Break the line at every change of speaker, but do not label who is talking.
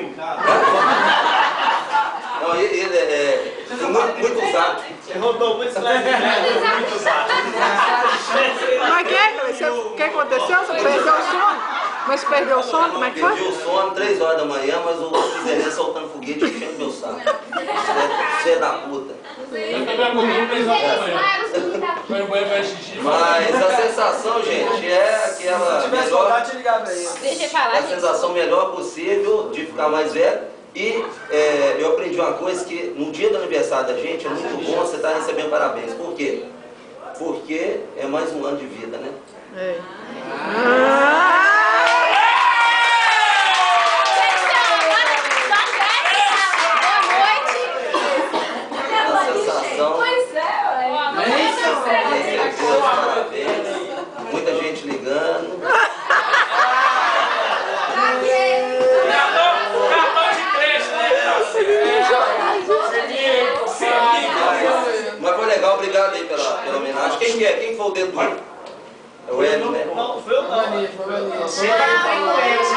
em casa.
Não, ele é muito usado.
Você rodou muito slide, muito usado.
Mas o que aconteceu? Você perdeu o sono? Mas perdeu o sono? Como é que foi?
Perdi o sono 3 horas da manhã, mas o Zerê soltando foguete enchendo meu saco. Você é da puta.
Eu também acordei 3 horas da manhã. Foi no banho pra xixi.
Mas a sensação, gente, é aquela
Se tivesse
melhor,
vontade, ligar pra ele.
Deixa eu falar,
a
gente.
sensação melhor possível de ficar mais velho. E eu aprendi uma coisa que no dia do aniversário da gente é muito bom você estar recebendo parabéns. Por quê? Porque é mais um ano de vida, né?
É.
A sensação
Pois é,
parabéns, muita gente ligando.
Cartão de crédito, né?
Mas foi legal, obrigado aí pela homenagem. Quem que é? Quem foi o dedo duro? É o Hélio, né?
Não, foi eu não.
Você tá com